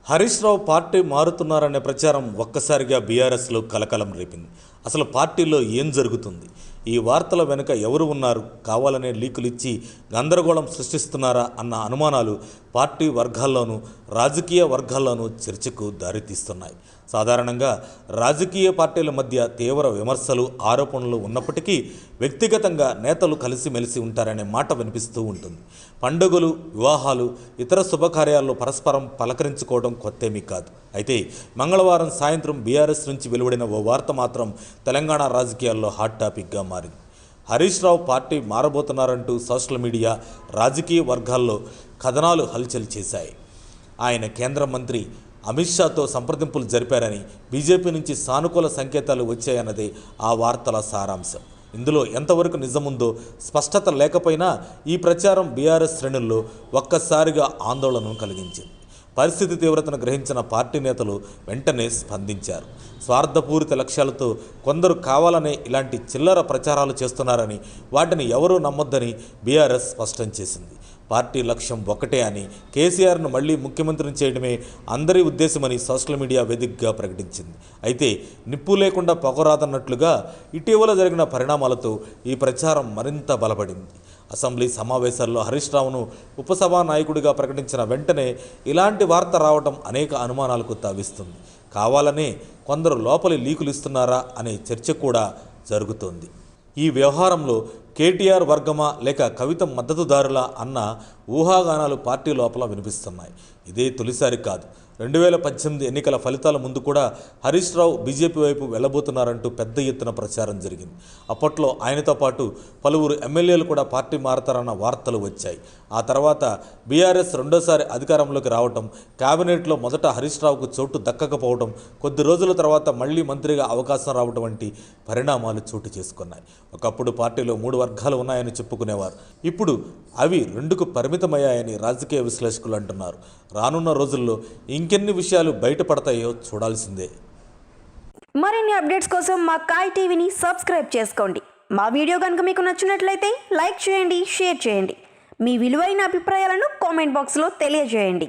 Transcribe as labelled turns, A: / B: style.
A: Harish Rao party మారుతున్నారనే ప్రచారం ఒక్కసారిగా బీఆర్ఎస్లో కలకలం రేపింది. అసలు పార్టీలో ఏం జరుగుతుంది? ఈ వార్తల వెనుక ఎవరు ఉన్నారు? కావాలనే లీకులు ఇచ్చి గందరగోళం సృష్టిస్తున్నారా అన్న అనుమానాలు పార్టీ వర్గాల్లోనూ రాజకీయ వర్గాల్లోనూ చర్చకు దారితీస్తున్నాయి. సాధారణంగా రాజకీయ పార్టీల మధ్య తీవ్ర విమర్శలు, ఆరోపణలు ఉన్నప్పటికీ వ్యక్తిగతంగా నేతలు కలిసిమెలిసి ఉంటారనే మాట వినిపిస్తూ ఉంటుంది. పండుగలు, వివాహాలు, ఇతర శుభకార్యాల్లో పరస్పరం పలకరించుకోవడం కొత్తేమీ కాదు. అయితే మంగళవారం సాయంత్రం బీఆర్ఎస్ నుంచి వెలువడిన ఓ వార్త మాత్రం తెలంగాణ రాజకీయాల్లో హాట్ టాపిక్గా మారింది. Harish Rao party మారబోతున్నారంటూ social media, రాజకీయ వర్గాల్లో కథనాలు హల్చల్ చేశాయి. ఆయన కేంద్ర మంత్రి అమిత్ షాతో సంప్రదింపులు జరిపారని, బీజేపీ నుంచి సానుకూల సంకేతాలు వచ్చాయన్నదే ఆ వార్తల సారాంశం. ఇందులో ఎంతవరకు నిజముందో స్పష్టత లేకపోయినా ఈ ప్రచారం బీఆర్ఎస్ శ్రేణుల్లో ఒక్కసారిగా ఆందోళనను కలిగించింది. పరిస్థితి తీవ్రతను గ్రహించిన పార్టీ నేతలు వెంటనే స్పందించారు. స్వార్థపూరిత లక్ష్యాలతో కొందరు కావాలనే ఇలాంటి చిల్లర ప్రచారాలు చేస్తున్నారని, వాటిని ఎవరూ నమ్మొద్దని బీఆర్ఎస్ స్పష్టం చేసింది. పార్టీ లక్ష్యం ఒకటే అని, కేసీఆర్ను మళ్లీ ముఖ్యమంత్రిని చేయడమే అందరి ఉద్దేశమని సోషల్ మీడియా వేదికగా ప్రకటించింది. అయితే నిప్పు లేకుండా పొగరాదన్నట్లుగా ఇటీవల జరిగిన పరిణామాలతో ఈ ప్రచారం మరింత బలపడింది. అసెంబ్లీ సమావేశాల్లో హరీష్ రావును ఉపసభానాయకుడిగా ప్రకటించిన వెంటనే ఇలాంటి వార్త రావడం అనేక అనుమానాలకు తావిస్తుంది. కావాలనే కొందరు లోపలి లీకులు ఇస్తున్నారా అనే చర్చ కూడా జరుగుతోంది. ఈ వ్యవహారంలో కేటీఆర్ వర్గమా లేక కవిత మద్దతుదారులా అన్న ఊహాగానాలు పార్టీ లోపల వినిపిస్తున్నాయి. ఇదే తొలిసారి కాదు. 2018 ఎన్నికల ఫలితాల ముందు కూడా హరీష్ రావు బీజేపీ వైపు వెళ్లబోతున్నారంటూ పెద్ద ఎత్తున ప్రచారం జరిగింది. అప్పట్లో ఆయనతో పాటు పలువురు ఎమ్మెల్యేలు కూడా పార్టీ మారతారన్న వార్తలు వచ్చాయి. ఆ తర్వాత బీఆర్ఎస్ రెండోసారి అధికారంలోకి రావటం, కేబినెట్లో మొదట హరీష్ రావుకు చోటు దక్కకపోవడం, కొద్ది రోజుల తర్వాత మళ్లీ మంత్రిగా అవకాశం రావడం వంటి పరిణామాలు చోటు చేసుకున్నాయి. ఒకప్పుడు పార్టీలో 3 వర్గాలు ఉన్నాయని చెప్పుకునేవారు. ఇప్పుడు అవి 2కు పరిమితమయ్యాయని రాజకీయ విశ్లేషకులు అంటున్నారు. రానున్న రోజుల్లో ఇంకెన్ని విషయాలు బయటపడతాయో చూడాల్సిందే.
B: మరిన్ని అప్డేట్స్ కోసం మా కాయ్ టీవీని సబ్స్క్రైబ్ చేసుకోండి. మా వీడియో కనుక మీకు నచ్చినట్లయితే లైక్ చేయండి, షేర్ చేయండి. మీ విలువైన అభిప్రాయాలను కామెంట్ బాక్స్లో తెలియజేయండి.